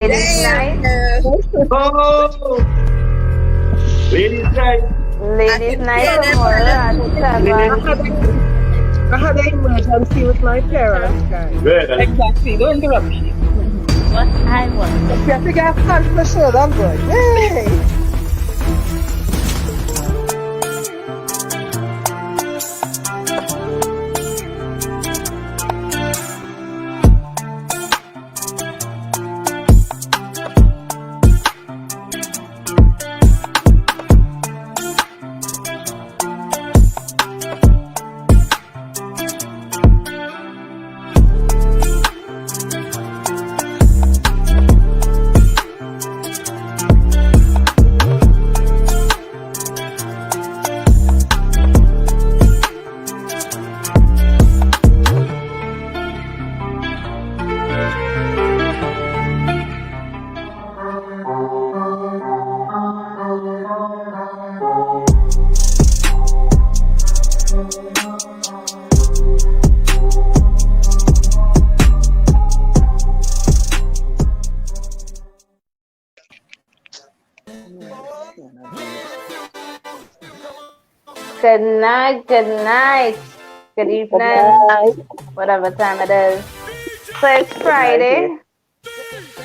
Ladies' night. Oh, ladies' night. Ladies' night tomorrow at Ladies. 7. I had an emergency with my parents, guys. Good. Exactly. Don't interrupt me. What I want. If you have to get fun for sure, I'm good. Yay! Good night, good evening, whatever time it is. So it's Friday.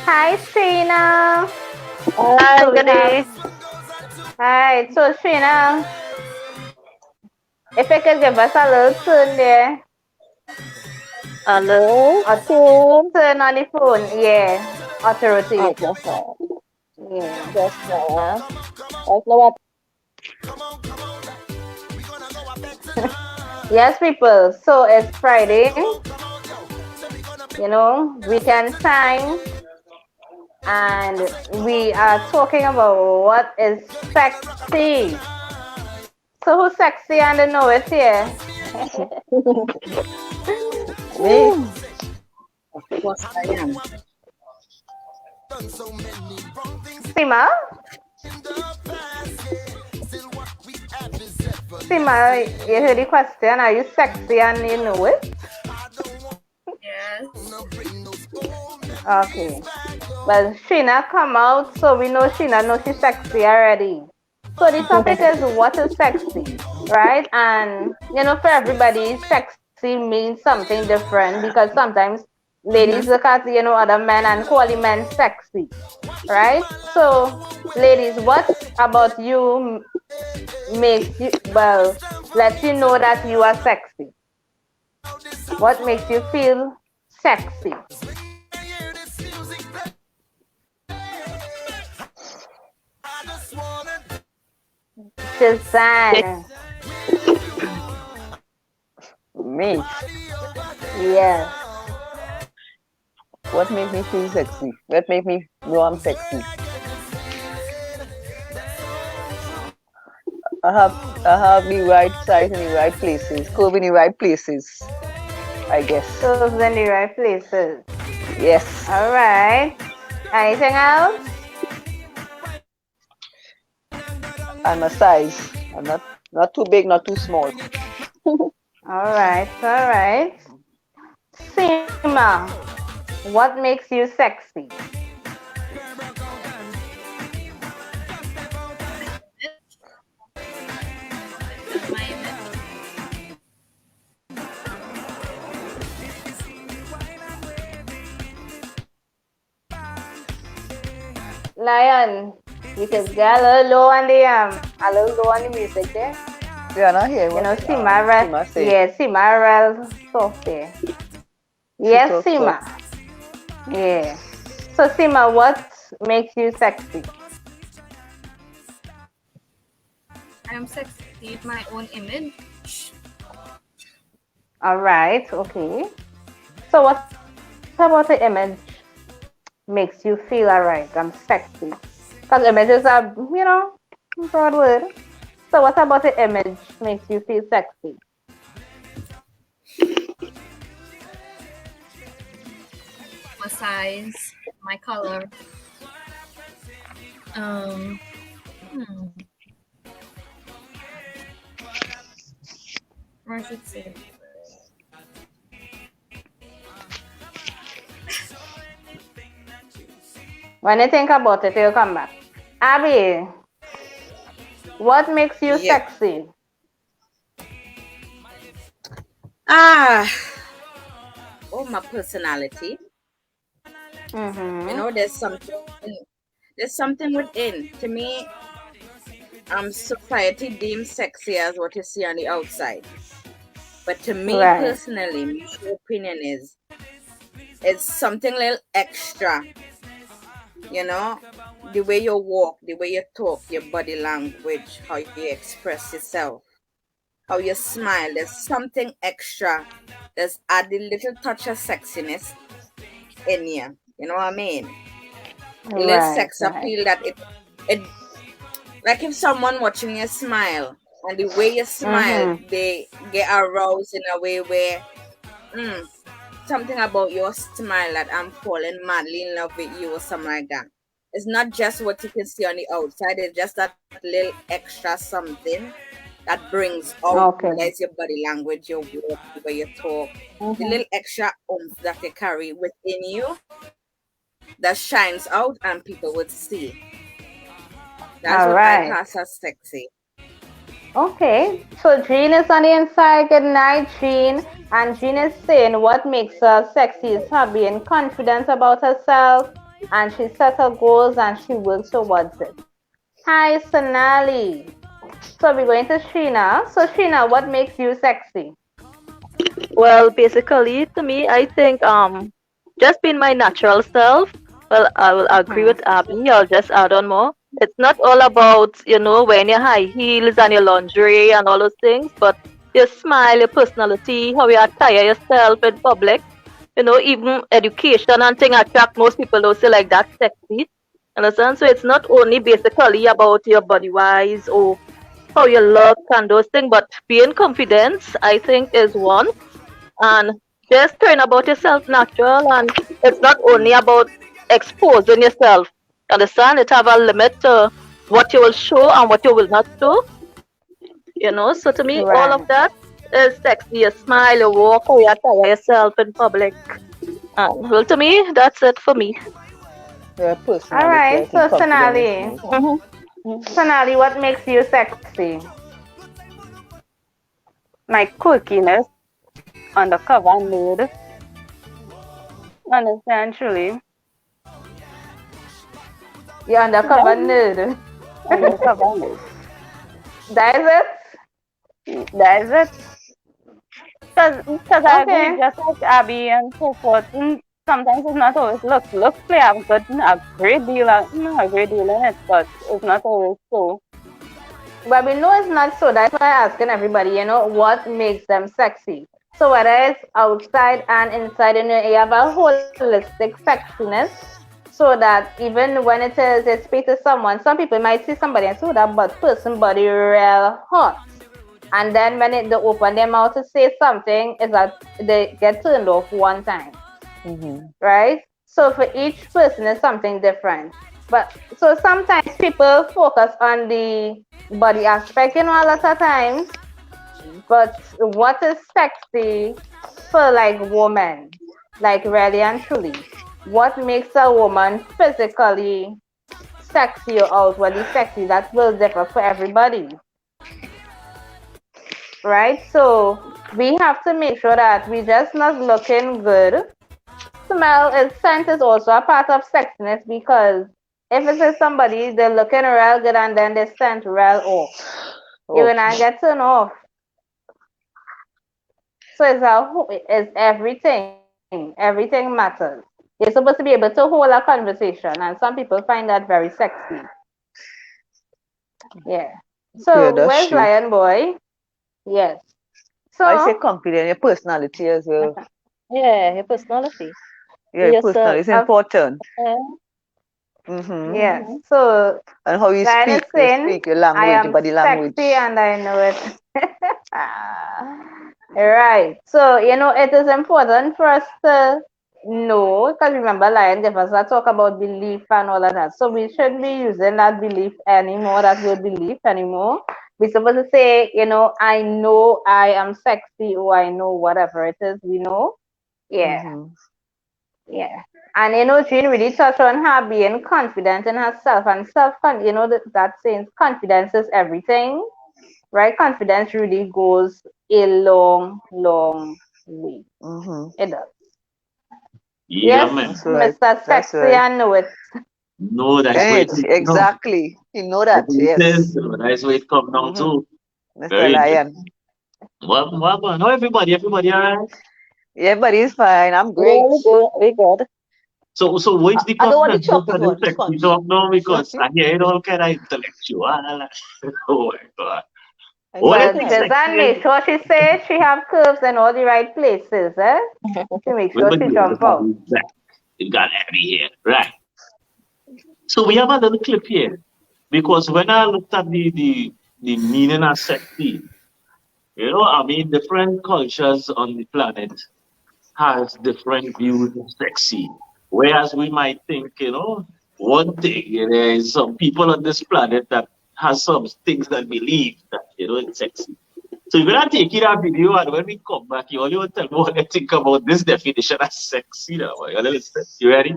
Hi, Trina. Hi, good day. Hi, so Trina, if you could give us a little tune there. Hello. A turn on the phone, yeah. Authority. Yeah. Just I know what. Yes, people. So it's Friday. You know, weekend time. And we are talking about what is sexy. So who's sexy and they know it here? Me. Of course I am. Sima? Sima, you heard the question. Are you sexy and you know it? Yes. Okay. Well, Sheena come out, so we know Sheena knows she's sexy already. So the topic is what is sexy, right? And you know, for everybody, sexy means something different because sometimes ladies look at other men and call the men sexy, right? So, ladies, what about you makes you lets you know that you are sexy? What makes you feel sexy? Shazan. Me. Yes. What makes me feel sexy? What makes me know I'm sexy? I have the right size in the right places, curve in the right places, I guess. Those in the right places. Yes. All right. Anything else? I'm a size. I'm not too big, not too small. All right. All right. Seema, what makes you sexy? Lion, you can get a little low on the music there. Yeah, not here. You know, Seema, yeah, Seema soft there. Yes, Seema. Yeah. So Seema, what makes you sexy? I'm sexy in my own image. All right. Okay. So what about the image makes you feel all right? I'm sexy. Because images are, broad word. So what about the image makes you feel sexy? My size, my color. Or I should say. When you think about it, you'll come back. Abby, what makes you Yeah. sexy? Ah, oh, my personality. You Mm-hmm. know, there's something within. To me, society deems sexy as what you see on the outside. But to me Right. personally, my opinion is it's something little extra. You know, the way you walk, the way you talk, your body language, how you express yourself, how you smile. There's something extra. There's add a little touch of sexiness in you. You know what I mean? A little Right. sex Right. appeal that it like if someone watching you smile and the way you smile, Mm-hmm. they get aroused in a way where mm, something about your smile that I'm falling madly in love with you or something like that. It's not just what you can see on the outside, it's just that little extra something that brings out, Okay. whether it's your body language, your walk, the way you talk, the Mm-hmm. little extra oomph that you carry within you that shines out and people would see. That's All what I right. class as sexy. Okay. So Jean is on the inside. Good night, Jean. And Jean is saying what makes her sexy is her being confident about herself, and she sets her goals and she works towards it. Hi, Sonali. So we're going to Sheena. So Sheena, what makes you sexy? Well, basically, to me, I think just being my natural self. Well, I will agree Hmm. with Abby. I'll just add on more. It's not all about wearing your high heels and your lingerie and all those things, but your smile, your personality, how you attire yourself in public. Even education and thing attract most people. Those say like that sexy. Understand? So it's not only basically about your body wise or how you look and those things, but being confident, I think, is one, and just caring about yourself natural, and it's not only about exposing yourself. Understand? It have a limit to what you will show and what you will not show. So to me all of Right. that is sexy. You smile, you walk, how you attire yourself in public, and well, to me that's it for me. Your All personality, I right. think So confidence is Sonali, most. Hmm. Sonali, what makes you sexy? My quirkiness, undercover nerd, understand truly. You're undercover nerd. Undercover nerd. That is That's it. Because it? I agree, Okay. just like Abby and so forth. Sometimes it's not always looks play a good, a great deal, a great deal in it, but it's not always so. But we know it's not so. That's why I'm asking everybody, what makes them sexy. So whether it's outside and inside, you have a holistic sexiness so that even when it is a speak to someone, some people might see somebody and say, oh, that person body real hot. And then when they open their mouth to say something, is that they get turned off one time, Mm-hmm. right? So for each person is something different. But so sometimes people focus on the body aspect, a lot of times. But what is sexy for like woman, like really and truly? What makes a woman physically sexy or outwardly sexy? That will differ for everybody, right? So we have to make sure that we just not looking good. Smell is scent is also a part of sexiness because if it is somebody they're looking real good and then they scent real off, you Oh, will not get turned off. So it's everything matters. You're supposed to be able to hold a conversation, and some people find that very sexy. Yeah. yeah, So that's where's true. Lion Boy? Yes. I say So confidence, your personality as well. Yeah, your personality. Yeah, Be your yourself. personality is important. Yeah. Mm-hmm. yes. Mm-hmm. So And how you Lion is saying, speak, your I language, your am body sexy language. and I know it. Right. So, it is important for us to know, because remember, Lion gave us a talk about belief and all of that. So we shouldn't be using that belief anymore, that word belief anymore. We're supposed to say, I know I am sexy or I know whatever it is we know. Yeah. Mm-hmm. Yeah. And Jean really touched on her being confident in herself and that saying confidence is everything, right? Confidence really goes a long, long way. It does. Yeah, Yes, man. That's right. Mr. That's Sexy, right. I know it. No, that's where Right, it exactly. You know that, no, yes. that's where it come down to. Mr. Very Lion. interesting. What? No, everybody all right? Everybody's fine. I'm Yeah, great. we good. So what's the I don't want the content? What chocolate are the one, the sexy sponge. talk now? Because I hear it all kind of intellectual. Oh my God. I What got is Well, the mine. Suzanne, sexy? make sure she says she have curves in all the right places, eh? She make sure she jump out. You got Abby here. Right. So we have a little clip here. Because when I looked at the meaning of sexy, I mean, different cultures on the planet has different views of sexy. Whereas we might think, one thing, there is some people on this planet that has some things that believe that, it's sexy. So you're gonna take it out video and when we come back, you only want to tell me what you think about this definition of sexy now. You ready?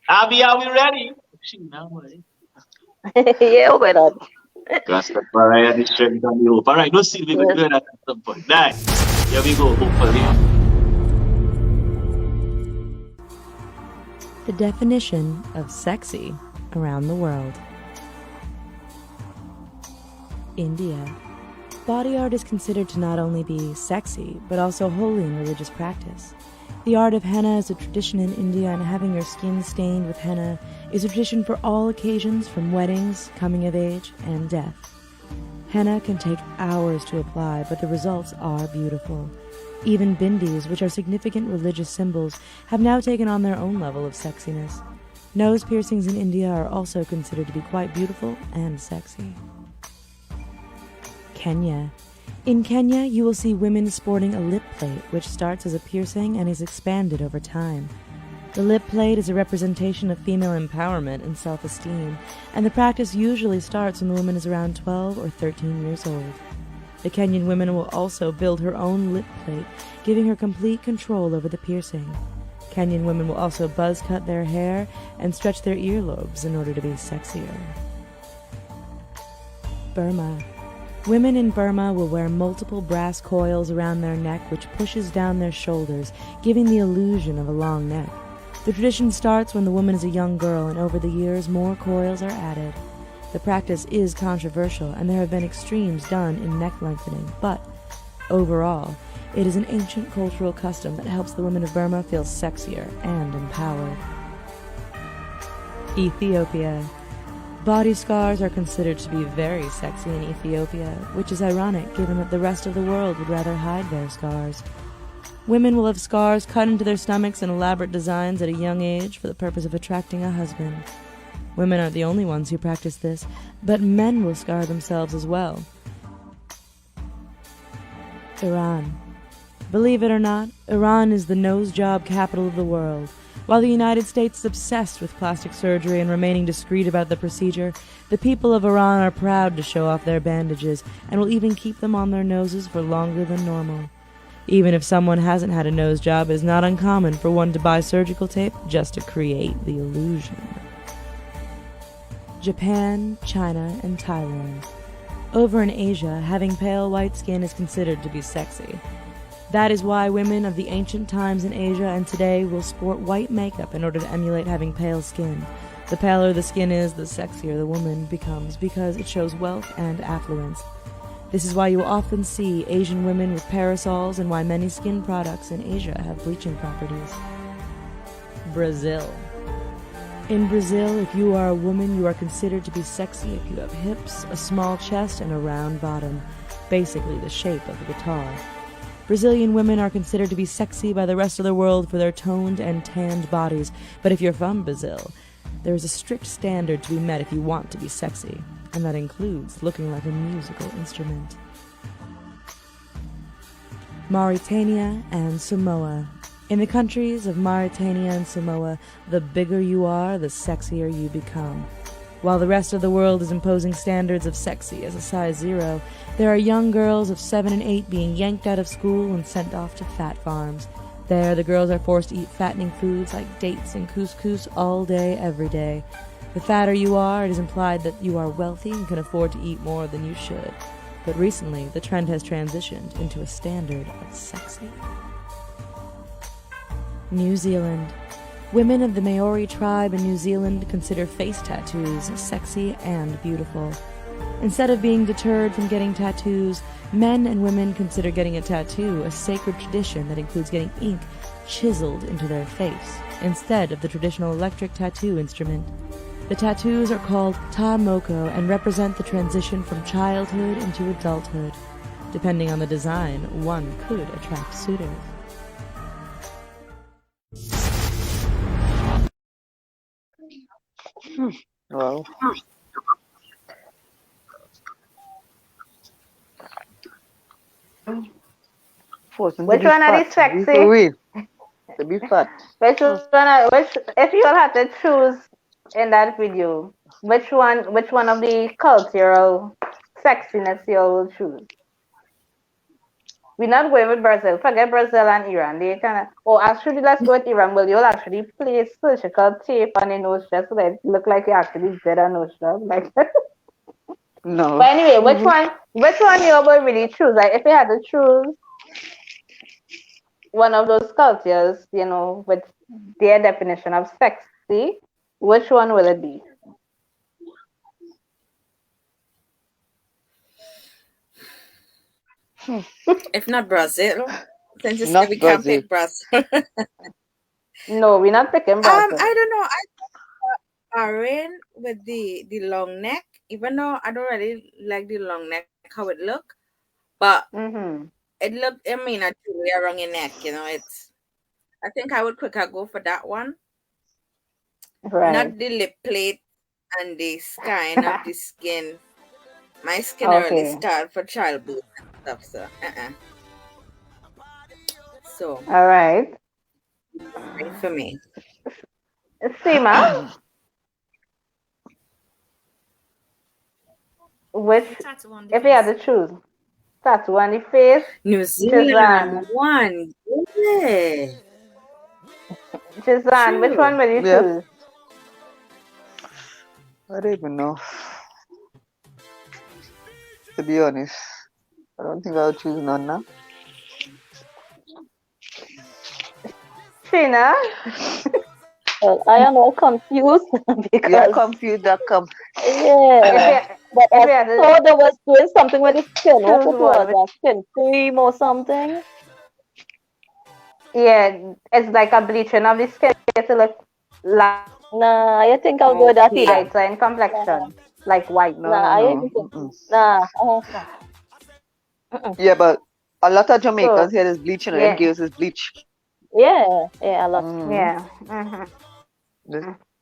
Abby, are we ready? She now, boy. Yeah, we're done. Rastafari and the strength and the hope. All right, no see we will do that at some point. Nice. Here we go, hopefully. The definition of sexy around the world. India. Body art is considered to not only be sexy, but also holy in religious practice. The art of henna is a tradition in India, and having your skin stained with henna is a tradition for all occasions, from weddings, coming of age, and death. Henna can take hours to apply, but the results are beautiful. Even bindis, which are significant religious symbols, have now taken on their own level of sexiness. Nose piercings in India are also considered to be quite beautiful and sexy. Kenya. In Kenya, you will see women sporting a lip plate, which starts as a piercing and is expanded over time. The lip plate is a representation of female empowerment and self-esteem, and the practice usually starts when the woman is around 12 or 13 years old. The Kenyan woman will also build her own lip plate, giving her complete control over the piercing. Kenyan women will also buzz cut their hair and stretch their earlobes in order to be sexier. Burma. Women in Burma will wear multiple brass coils around their neck, which pushes down their shoulders, giving the illusion of a long neck. The tradition starts when the woman is a young girl, and over the years more coils are added. The practice is controversial, and there have been extremes done in neck lengthening, but overall, it is an ancient cultural custom that helps the women of Burma feel sexier and empowered. Ethiopia. Body scars are considered to be very sexy in Ethiopia, which is ironic given that the rest of the world would rather hide their scars. Women will have scars cut into their stomachs in elaborate designs at a young age for the purpose of attracting a husband. Women aren't the only ones who practice this, but men will scar themselves as well. Iran. Believe it or not, Iran is the nose job capital of the world. While the United States is obsessed with plastic surgery and remaining discreet about the procedure, the people of Iran are proud to show off their bandages and will even keep them on their noses for longer than normal. Even if someone hasn't had a nose job, it is not uncommon for one to buy surgical tape just to create the illusion. Japan, China, and Thailand. Over in Asia, having pale white skin is considered to be sexy. That is why women of the ancient times in Asia and today will sport white makeup in order to emulate having pale skin. The paler the skin is, the sexier the woman becomes because it shows wealth and affluence. This is why you will often see Asian women with parasols and why many skin products in Asia have bleaching properties. Brazil. In Brazil, if you are a woman, you are considered to be sexy if you have hips, a small chest, and a round bottom, basically the shape of a guitar. Brazilian women are considered to be sexy by the rest of the world for their toned and tanned bodies, but if you're from Brazil, there is a strict standard to be met if you want to be sexy, and that includes looking like a musical instrument. Mauritania and Samoa. In the countries of Mauritania and Samoa, the bigger you are, the sexier you become. While the rest of the world is imposing standards of sexy as a size 0, there are young girls of 7 and 8 being yanked out of school and sent off to fat farms. There, the girls are forced to eat fattening foods like dates and couscous all day, every day. The fatter you are, it is implied that you are wealthy and can afford to eat more than you should. But recently, the trend has transitioned into a standard of sexy. New Zealand. Women of the Maori tribe in New Zealand consider face tattoos sexy and beautiful. Instead of being deterred from getting tattoos, men and women consider getting a tattoo a sacred tradition that includes getting ink chiseled into their face, instead of the traditional electric tattoo instrument. The tattoos are called ta moko and represent the transition from childhood into adulthood. Depending on the design, one could attract suitors. Wow. Forcing Which to be one are fat. these sexy? Be for real. To be fat. Which if you all had to choose in that video, which one of the cultural sexiness you all will choose? We're not going with Brazil. Forget Brazil and Iran. They kind of. Oh, actually, let's go with Iran. Well, you'll actually place surgical tape on your nose just so that it look like you actually did a nose job. Like. No. But anyway, which one you all will really choose? Like, if you had to choose one of those cultures, with their definition of sexy, which one will it be? If not Brazil, since you Not say we can't Brazil. pick Brazil. No, we're not picking Brazil. I don't know. I Aaron with the long neck, even though I don't really like the long neck how it look, but it look. I mean, actually around your neck, it's. I think I would quicker go for that one. Right. Not the lip plate and the skin of the skin. My skin already scarred for childbirth and stuff, so So all right. For me. Seema, which if you had to choose, tattoo on the face, New Zealand one, yeah. Jizan, which one will you choose? I don't even know. To be honest, I don't think I'll choose none now. Sheena? Well, I am all confused because You're confused. yeah. But I thought there was doing something with the skin. What it was? A skin cream or something? Yeah, it's like a bleaching of the skin to look like. Nah, I think I'll go with that either. Lighter in complexion, like white. Yeah, but a lot of Jamaicans here is bleaching and them girls is bleach. Yeah, a lot. Yeah.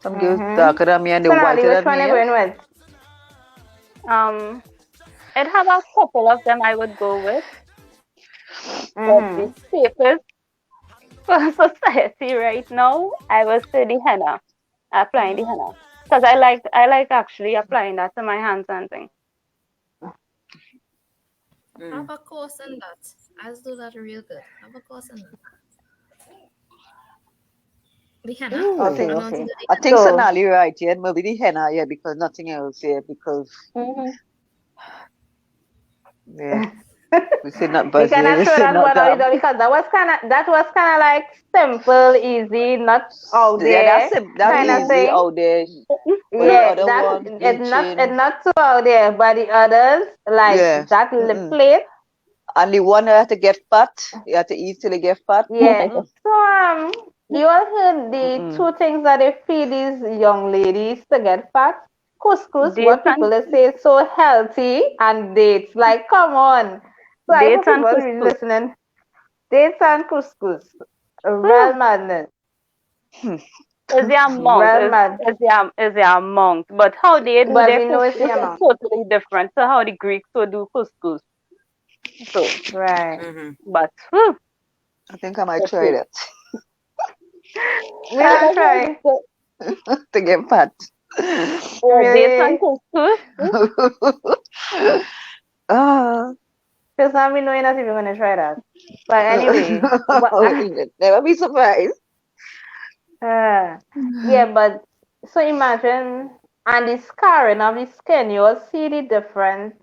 Some girls darker than me and they whiter which than one me. are you going with? I'd have a couple of them I would go with. But the safest for society right now, I would say the henna. Applying the henna. Because I like actually applying that to my hands and things. I have a course in that. I do that real good. I have a course in that. The henna. Okay. I think Sonali right, yeah. Maybe the henna, yeah, because nothing else, yeah, because yeah. We say not We Brazil. cannot show that one either because that was kind of like simple, easy, not out there. Yeah, that's easy out there. Yeah, it's not so out there. But the others, like that lip plate. And the one that have to get fat, you have to eat till you get fat. Yeah. So you all heard the two things that they feed these young ladies to get fat? Couscous, what people say is so healthy, and dates. Like, come on. So I hope people really listening. Dates and couscous. Real madness. Is there a monk? Is there a monk? But how they do their couscous is totally different. So how the Greeks would do couscous. So right. But I think I might try that. We'll try to get fat. Dates and couscous. Because now we know you're not even going to try that. But anyway, Never be surprised. yeah, but so imagine, and the scarring of the skin, you'll see the difference.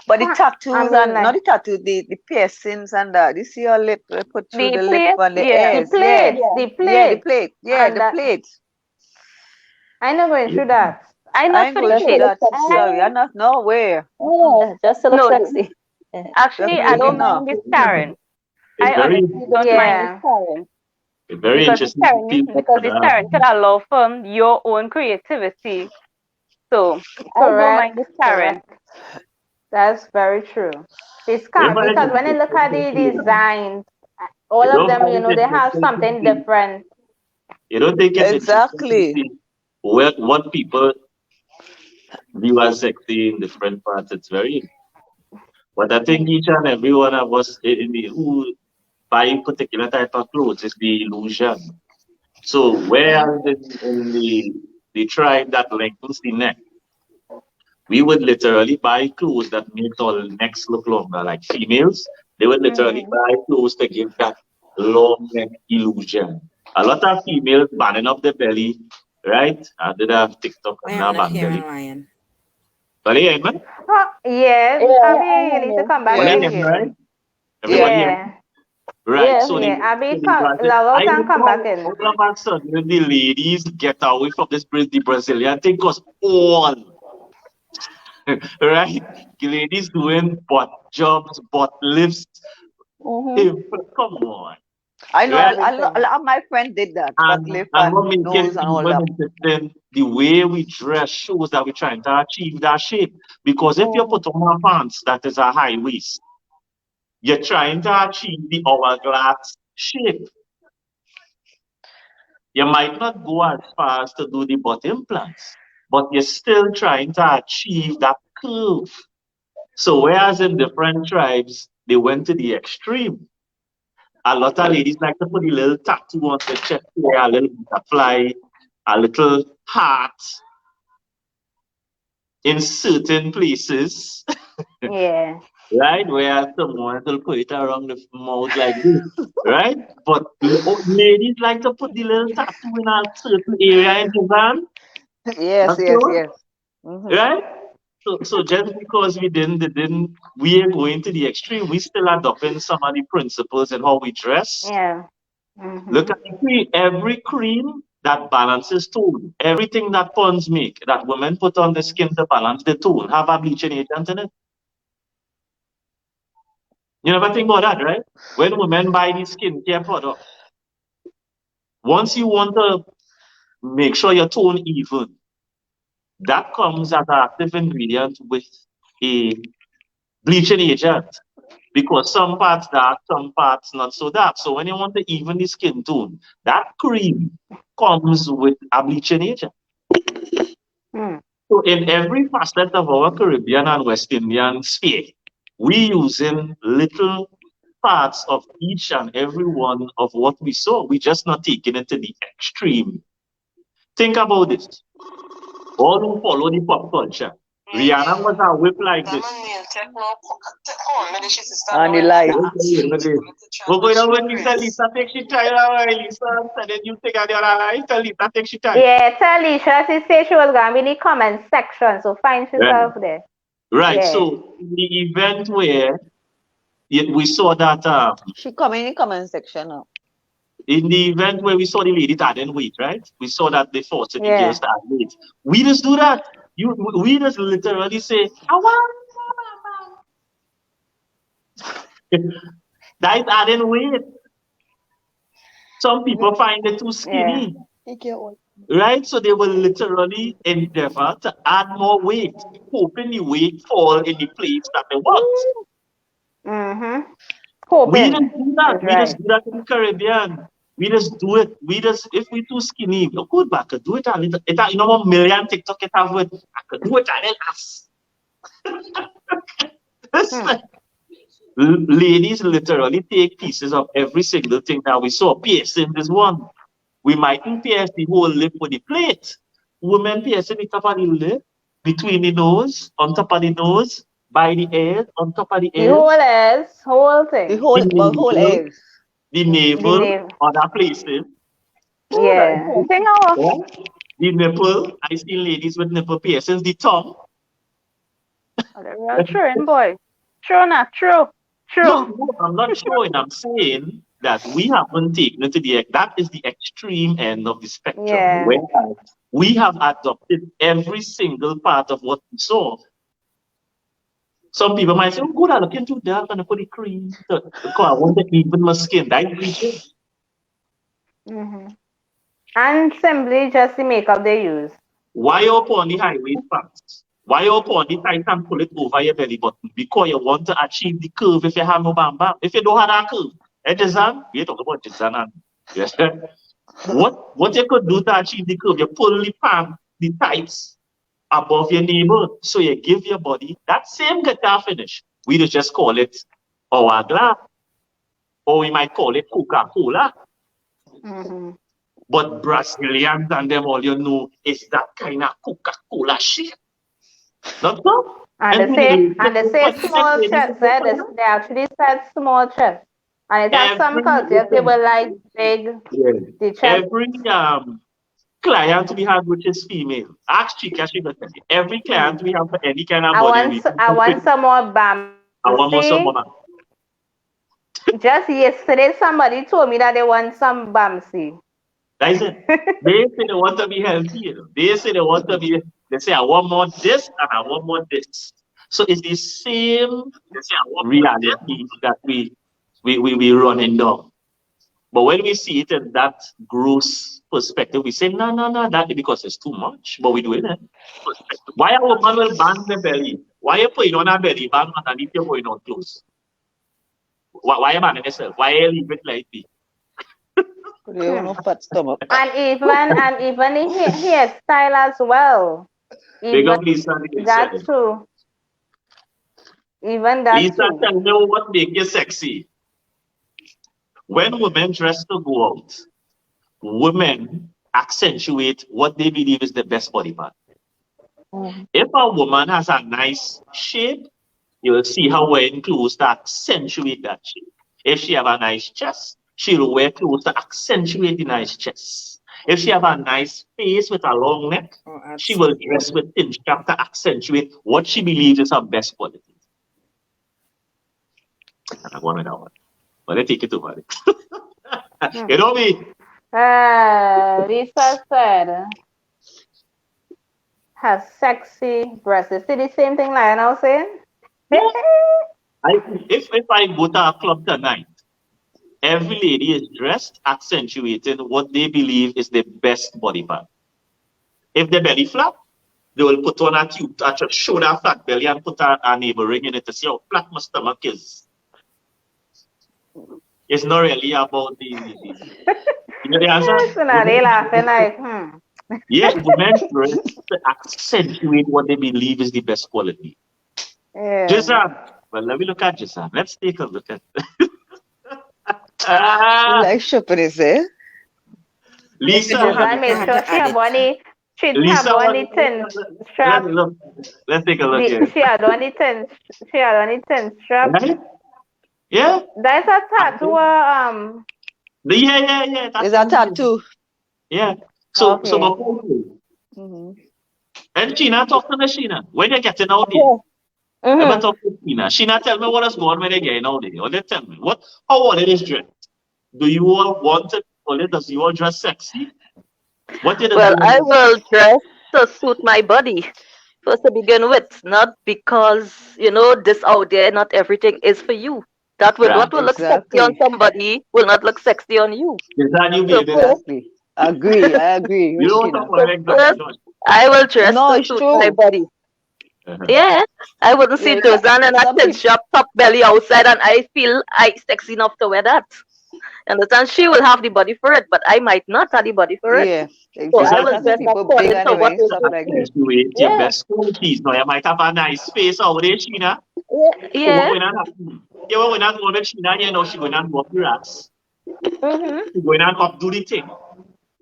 But the tattoos I mean, and like, not the tattoo, the piercings and that. You see your lip put through The the lip plate, and the yeah. ears. the plate, the Yeah, the plate. plate. Yeah, And the that, plate. I'm not going through that. I I not ain't for the going through plate. that. Sorry, I'm not nowhere. Yeah, just to look No, sexy. actually, I Definitely don't not. mind the scarring. It's I very, honestly don't mind the Yeah. scarring. it's very Because the interesting to scarring, see because the that. scarring can allow for your own creativity. So I don't mind Correct. the scarring. Correct. That's very true. The scarf, because when you look at the designs, all of them, you know, they have something different. You don't think it's interesting to Exactly. see what people view as sexy in different parts. It's very. But I think each and every one of us who buy particular type of clothes is the illusion. So whereas in the tribe that lengthens the neck, we would literally buy clothes that make our necks look longer. Like females, they would literally buy clothes to give that long neck illusion. A lot of females banning up their belly, right? I did have TikTok I and am now not ban hearing belly. Ryan. But yeah, man. Oh, yes, Yeah, Abby, you need to come back Well, Yes. in yeah, again. right? Yeah. Everybody here? Yeah. Right. Yeah. So Yeah, Abby, come, the log I out and don't come back know in. all of a sudden the ladies get away from the Brazilian thing because all right? The ladies doing butt jobs, butt lifts. Hey, come on. I know Right? a lot of my friends did that. Butt lift And what and make it nose and all even that. interesting, the way we dress shows that we're trying to achieve that shape. Because if you put on a pants that is a high waist, you're trying to achieve the hourglass shape. You might not go as far as to do the butt implants, but you're still trying to achieve that curve. So whereas in different tribes, they went to the extreme. A lot of ladies like to put a little tattoo on the chest here, a little butterfly, a little heart in certain places, Yeah. right? Where someone will put it around the mouth like this, right? But ladies like to put the little tattoo in a certain area in the hand. Yes, That's yes, all, yes. right? So just because we are going to the extreme, we still adopting some of the principles in how we dress. Yeah. Look at the cream. Every cream that balances tone, everything that Pond's make, that women put on the skin to balance the tone, have a bleaching agent in it. You never think about that, right? When women buy the skincare product, once you want to make sure your tone even, that comes as an active ingredient with a bleaching agent. Because some parts dark, some parts not so dark. So when you want to even the skin tone, that cream comes with a bleaching agent. So in every facet of our Caribbean and West Indian sphere, we using little parts of each and every one of what we saw. We just not taking it to the extreme. Think about this. All who follow the pop culture. Rihanna was a whip like this. And the light. We're going on when Lisa takes she time. Lisa said that you take out your life. Tell Lisa take she time. Yeah, tell Lisa she said she was going to be in the comment section, so find yourself there. Right. Yeah. So the event where we saw that She come in the comment section now. in the event where we saw the lady that didn't wait, right? We saw that they forced the Yeah. girls to wait. We just do that. We just literally say, I want that I didn't wait. Some people find it too skinny. Right? So they will literally endeavor to add more weight, hoping the weight fall in the place that they want. We just do that. We just do that in the Caribbean. We just do it. If we too skinny, we go back and do it a little. It you know 1 million TikTok it have with. I could do it a little. Ladies literally take pieces of every single thing that we saw. Piercing this one. We mightn't pierce the whole lip with the plate. Women piercing the top of the lip, between the nose, on top of the nose, by the ears, on top of the The ears, whole is, whole The thing. whole, the well, whole navel, eggs. the The navel, navel. other places. Yeah. Thing off. Yeah. The nipple. I see ladies with nipple piercings. The tongue. True, and boy. True, not true. True. No, I'm not showing. I'm saying that we haven't taken it to that is the extreme end of the spectrum. Yeah. Where we have adopted every single part of what we saw. Some people might say, "Oh, good, I'm looking too dark and I put the cream. Because I want to even my skin." That's bleaching. Mm-hmm. And simply just the makeup they use. Why you upon the highway pants? Why you upon the tight and pull it over your belly button? Because you want to achieve the curve if you have no bam bam. If you don't have that curve, Jizan, we talk about Jizan. Yes. What you could do to achieve the curve, you pull the pant, the tights above your navel. So you give your body that same guitar finish. We just call it hourglass. Or we might call it Coca-Cola. Mm-hmm. But Brazilians and them all you know is that kind of Coca-Cola shit. Not so? And they say small chest, they actually said small chest. And it has some cultures, they were like big, the chest. Every client we have which is female, ask Chika, she will tell you. Every client we have for any kind of body. I want some more bam. I want some more. Just yesterday, somebody told me that they want some Bamsi. That's it. They say they want to be healthy. They say they want to be. They say I want more this and I want more this. So it's the same reality that we running down. But when we see it in that gross perspective, we say no, that because it's too much. But we do it. Why a woman will band the belly? Why you putting on a belly band underneath your going on clothes? Why you banning yourself? Why you leave it like this? And even the hairstyle as well. Big Lisa. That too. Even that Lisa, too. tell me what makes you sexy. When women dress to go out, women accentuate what they believe is the best body part. If a woman has a nice shape, you will see her wearing clothes to accentuate that shape. If she have a nice chest, she'll wear clothes to accentuate the nice chest. If she have a nice face with a long neck, she will dress with thin strap to accentuate what she believes is her best quality. I want that one. But I take it over. You know me? Lisa said, has sexy breasts. Is it the same thing Lionel was saying? If I go to a club tonight, every lady is dressed accentuating what they believe is the best body part. If the belly flat, they will put on a tube to show that flat belly and put a navel ring in it to see how flat my stomach is. It's not really about the you know the answer? So now they laughing like, Yeah, women dress to accentuate what they believe is the best quality. Yeah. Jizan. Well, let me look at Jizan. Let's take a look at Like Chopin's, eh? Lisa. Jizan made sure she had one thin strap. Let's take a look here. She had one thin strap. Right? Yeah. That's a tattoo. Yeah. Is that tattoo? Yeah. So, Okay. And Sheena, talk to me, Sheena. When you're getting out there, never talk to Sheena. Sheena, tell me what is going on when you're getting out there. Or they tell me how all it is dressed. Do you all want it, or does you all dress sexy? What did Well, I will dress to suit my body. First to begin with, not because this out there, not everything is for you. What will look sexy on somebody will not look sexy on you. Is that you, baby? Exactly. I agree. You don't talk about it. I will dress to suit my body. Yeah, I wouldn't see Jizan and a thin strap top belly outside, and I feel sexy enough to wear that. Understand? She will have the body for it, but I might not have the body for it. Yeah, exactly. So I will dress according to what is your best qualities. Now you might have a nice face out there, Sheena. Yeah. When I go to Sheena, she's going to go up your ass. She's going to updo the thing.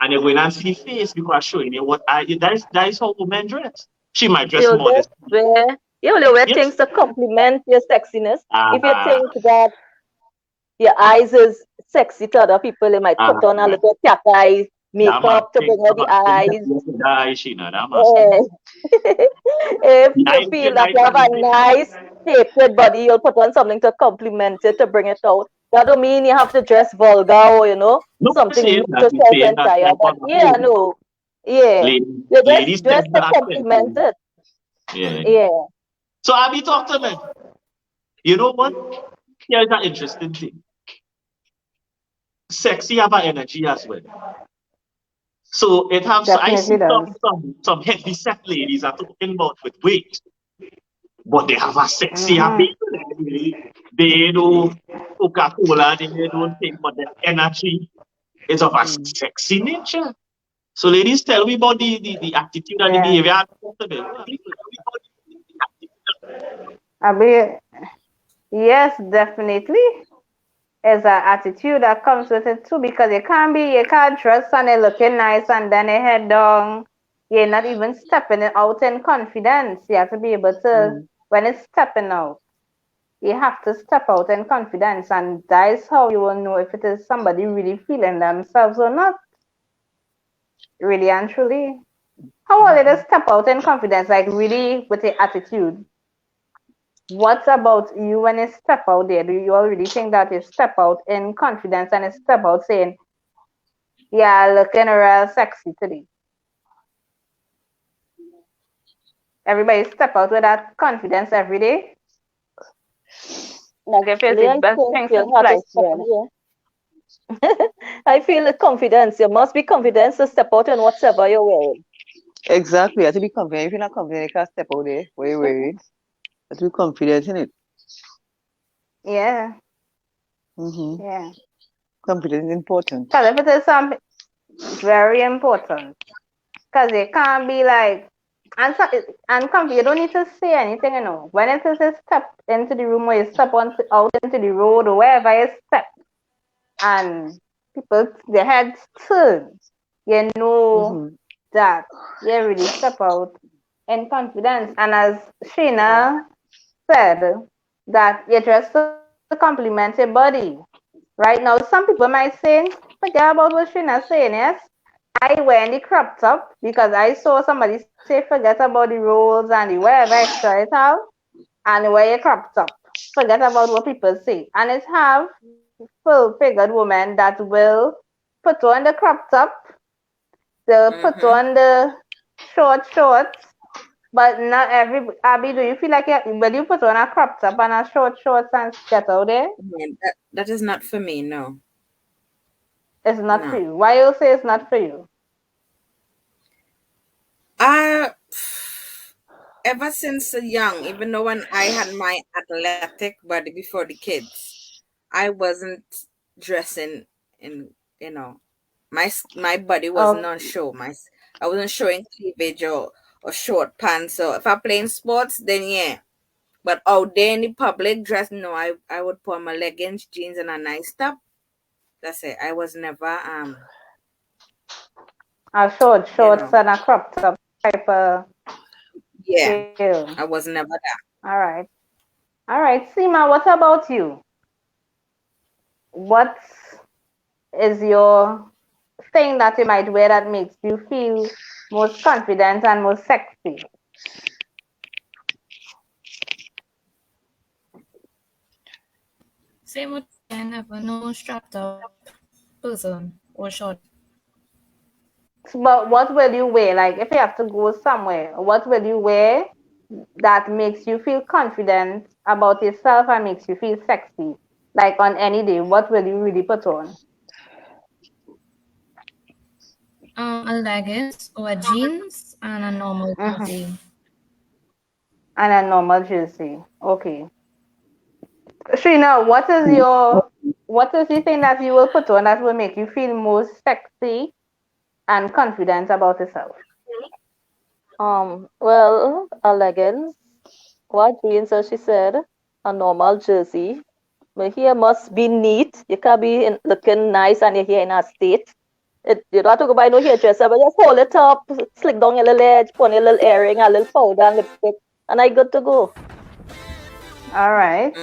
And you're going to see the face because I'm showing you what that is how women dress. She might dress more. You only wear Yes. things to complement your sexiness. If you Uh-huh. think that your eyes is sexy to other people, you might put on a little cat eye That makeup to bring out the eyes. that must Eh, if the you eyes feel get that nice you have a and nice shaped body, you'll put on something to complement it to bring it out. That don't mean you have to dress vulgar or no something saying rude that to we show saying your that entire. that's But on the yeah, whole. no, yeah, you just Ladies dress tend to to complement accentuate. it. Yeah. Yeah, So I'll be talking to me. You know what? Here's an interesting thing. Sexy have an energy as well. So it have I Definitely see does. some heavy set ladies are talking about with weight, but they have a sexy Mm-hmm. appeal. They do Coca-Cola, they don't think, but the energy is of a sexy nature. So ladies, tell me about the attitude and the Yeah. behavior. Tell me about the attitude. Abi, yes, definitely. It's an attitude that comes with it too, because you can't dress and it looking nice and then you head down. You're not even stepping it out in confidence. You have to be able to, when it's stepping out, you have to step out in confidence, and that is how you will know if it is somebody really feeling themselves or not, really and truly. How will it step out in confidence, like really with the attitude? What about you when you step out there? Do you already think that you step out in confidence and you step out saying, yeah, looking real sexy today? Everybody step out with that confidence every day. Like if it's the Leah, I best think thing you since have to sliced step bread. out. I feel the confidence. You must be confident to step out in whatever you're wearing. Exactly. You have to be confident. If you're not confident, you can't step out there. What you're wearing. You have to be confident in it. Yeah, Mm-hmm. yeah. Confidence is important. Because if it is something very important, because you can't be like, and comfy, you don't need to say anything, When it is a step into the room or you step out into the road or wherever you step, and people, their heads turn, you know Mm-hmm. that you really step out in confidence. And as Sheena said, that you dress to complement your body. Right now, some people might say, forget about what Sheena saying, yes? I wear the crop top because I saw somebody say, forget about the rolls and the whatever extra it have, and wear your crop top. Forget about what people say. And it have full-figured women that will put on the crop top, they'll put Mm-hmm. on the short shorts, but not every. Abby, do you feel like will you put on a crop top and a short shorts and get out there? That is not for me, no. It's not for No. you. Why you say it's not for you? Uh ever since young, even though when I had my athletic body before the kids, I wasn't dressing in, you know, my body wasn't Oh, on show. I wasn't showing cleavage or short pants. So if I playing sports, then yeah. But out there in the public dress, no, I would put on my leggings, jeans, and a nice top. That's it. I was never a short you shorts know, and a crop top type of yeah, girl. I was never that. All right. All right. Seema, what about you? What is your thing that you might wear that makes you feel most confident and most sexy? Same with me, I never know strapped up person or short. But what will you wear? Like if you have to go somewhere, what will you wear that makes you feel confident about yourself and makes you feel sexy? Like on any day, what will you really put on? A leggings or a jeans and a normal Mm-hmm. jersey. And a normal jersey. Okay. Sheena, what is the thing that you will put on that will make you feel most sexy and confident about yourself? Well, a leggings, what jeans, as she said, a normal jersey. My hair must be neat. You can't be looking nice and your hair in a state. You don't have to go buy no hairdresser, but just hold it up, slick down your little edge, put on your little earring, a little powder and lipstick. and I good to go. All right.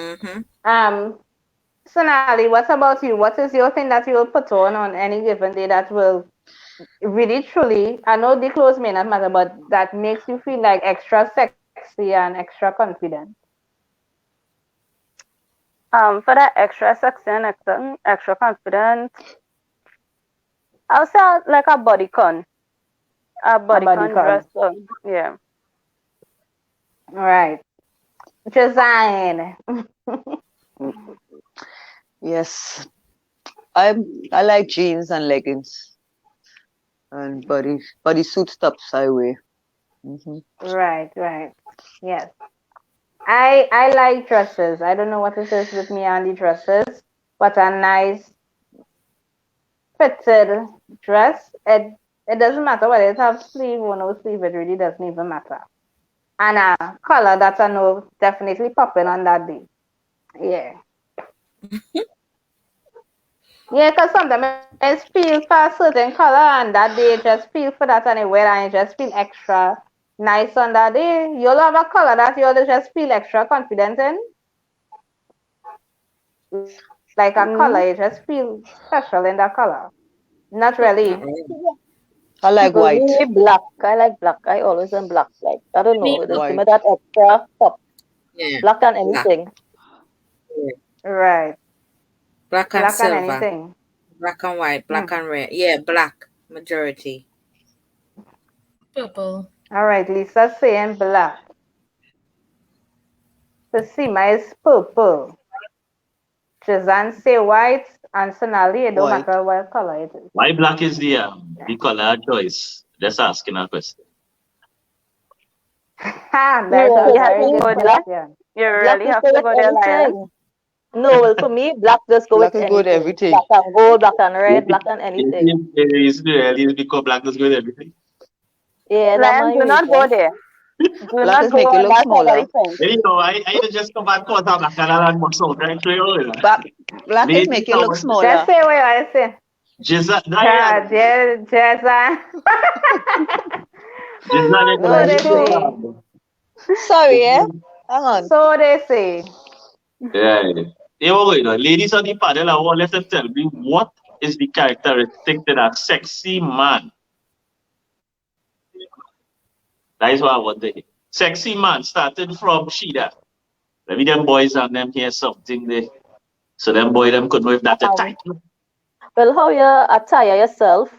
Sonali, what about you? What is your thing that you will put on any given day that will really truly, I know the clothes may not matter, but that makes you feel like extra sexy and extra confident? For that extra sexy and extra confident, I'll say like a bodycon. A bodycon dress. Yeah. Right. Design. Yes. I like jeans and leggings. And bodysuit tops I wear. Right. Yes. I like dresses. I don't know what it is with me and the dresses, but a nice fitted dress. It doesn't matter whether it have sleeve or no sleeve. It really doesn't even matter. And a color that I know definitely popping on that day. Yeah. Yeah, because sometimes I feel for a certain color and that day just feel for that and I wear and I just feel extra nice on that day. You'll have a color that you'll just feel extra confident in. Like a color, you just feel special in that color. Not really. I like white. Black. I like black. I always am black. Like, I don't know. Just give me that extra pop. Yeah. Black and anything. Right. Black and silver. And anything. Black and white, black and red. Yeah, black majority. Purple. All right, Lisa saying black. Sima is purple. Jazan say white, and Sonali, it don't matter what color it is. Why black is the color choice? Just asking a question. That's a very good question. You really have to go there, Lion. No, well, for me, black just go Black with is anything. good everything. Black and gold, black and red, black and anything. The reason really is because black is good everything. Yeah, Lion, do not go there. Black is make you look smaller. You know, I just come back to black and much out, right? Black is make you look smaller. Just say what I say. Jazan. Sorry, Hang on. So they say. Yeah. Ladies on the panel, I want let them tell me what is the characteristic that a sexy man. That is what I want to hear. Sexy man started from Shida. Maybe them boys and them hear something there. So them boy them could know if that's a title. Well, how you attire yourself,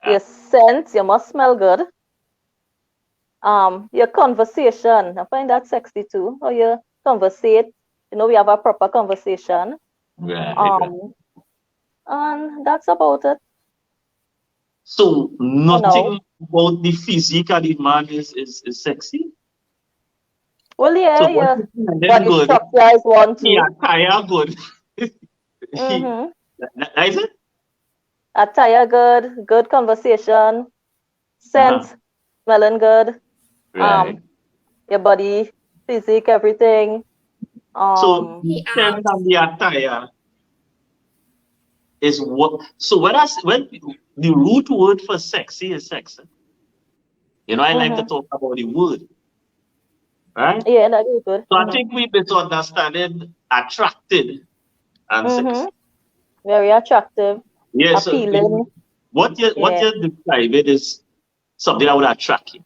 your scent, you must smell good. Your conversation, I find that sexy too. How you conversate, we have a proper conversation. Right. And that's about it. So nothing about the physique of the man is sexy? Well, yeah, so yeah. Body structure is one too. Yeah, attire good. That is it? Attire good, good conversation, scent, smelling good. Right. Your body, physique, everything. So the scent and the attire is what. So when the root word for sexy is sexy. I like to talk about the word. Right? Yeah, that is good. So I think we misunderstood attracted and sexy. Very attractive. Yes. Appealing. So what you describe it is something that would attract you.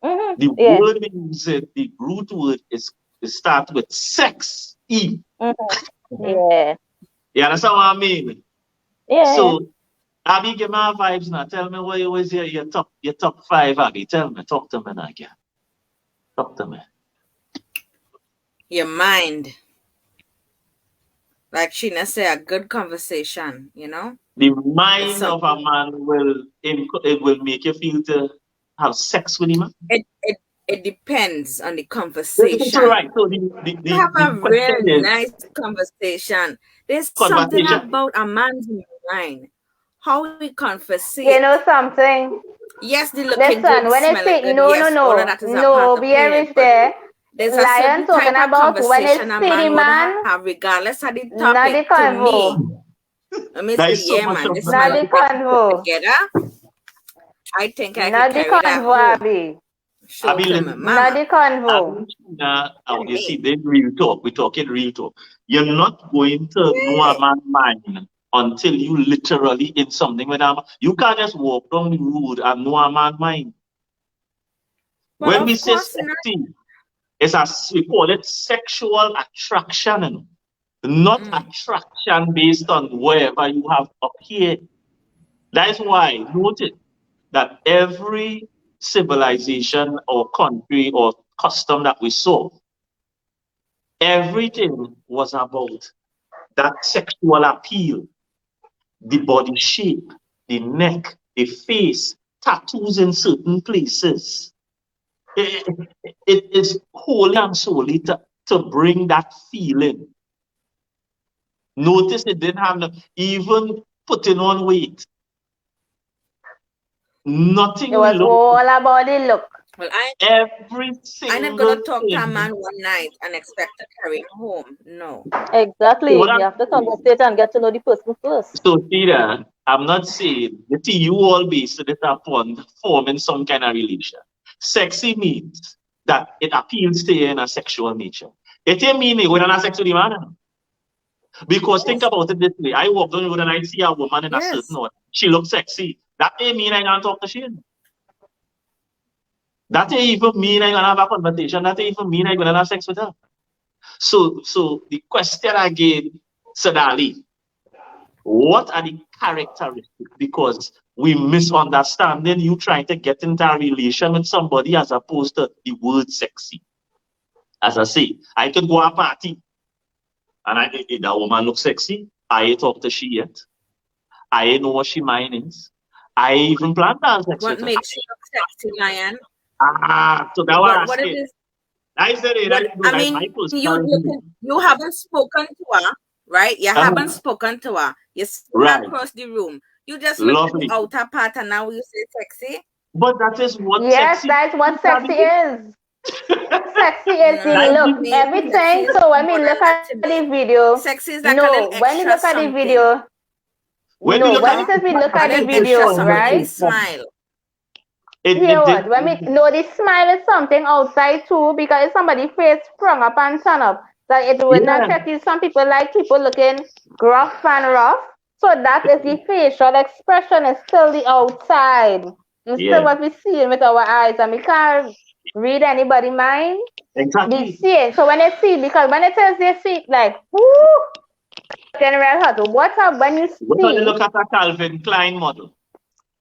The word we use it, the root word is start with sex. E. Yeah. You understand what I mean? Yeah. So Abby, give me vibes now. Tell me what was your top 5, Abby. Tell me, talk to me now again. Talk to me. Your mind. Like Sheena said, a good conversation, The mind of a man will make you feel to have sex with him. It depends on the conversation. So right. So the have a real nice conversation. There's something about a man's mind. How we converse. You know something? Yes, the looking Listen, good, when I say good, no, yes, no, we are there. Lion talking about when it's city man, regardless of the topic, not the convo. That is so much of not the convo. Together. I think I not can the carry that convo, home. Abby. Show I mean, to me, listen, Not mama. the convo. you see, then real talk. We're talking real talk. You're not going to know a man's mind until you literally in something with him. You can't just walk down the road and know a man's mind. Well, When we of say course not. sexy, we call it sexual attraction, you know? Not attraction based on wherever you have appeared. That is why notice that every civilization or country or custom that we saw, everything was about that sexual appeal, the body shape, the neck, the face, tattoos in certain places. It is wholly and solely to bring that feeling. Notice it didn't have even putting on weight. Nothing It was look. all about the look. Well, Every I'm single not gonna talk to a thing. man one night and expect to carry him home. No. Exactly. What You I'm have to saying, conversate and get to know the person first. so Tira, I'm not saying that you all based it upon forming some kind of relation. Sexy means that it appeals to you in a sexual nature. It ain't mean it when I'm not sexually man. Because think about it this way. I walk down the road and I see a woman in a certain way. She looks sexy. That ain't mean I can't talk to she. That ain't even mean I gonna have a conversation. That ain't even mean I gonna have sex with her. So the question again, Sadali, what are the characteristics? Because we misunderstanding you trying to get into a relation with somebody as opposed to the word sexy. As I say, I could go to a party and that woman looks sexy. I ain't talk to she yet. I ain't know what she mind is. I even plan to have sex What with her. makes you look sexy, Lion? So that was What asking. is I said it. what That's I mean? my personal view. You haven't spoken to her, right? You haven't spoken to her. You sit Right. across the room. You just look at Lovely. the outer part and now you say sexy. But that is what Yes, sexy that's what is, sexy Abby. is. Sexy is the That look, is- everything. So when we look at the video, Sexy is like a little when we extra look at the something. video, when we look when at we says we look at A the little extra video, something. right? Smile. Hear what? When we know the smile is something outside too, because if somebody's face sprung up and turn up, that it would not check you. Some people like people looking gruff and rough. So that is the facial expression, is still the outside. It's still what we see with our eyes, and we can't read anybody's mind. Exactly. We see it. So when they see, because when it says they see, like, whoo, general hot. What up when you When they see? look at a Calvin Klein model,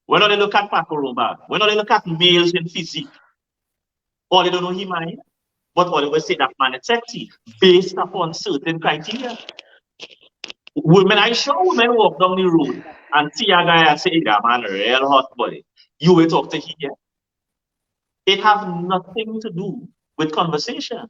when they look at Paco Rabanne, when they look at males in physique, all they don't know he mind, but all they will say that man is sexy based upon certain criteria. Women, I saw women walk down the road and see a guy and say, hey, that man real hot body. You will talk to him. It have nothing to do with conversation.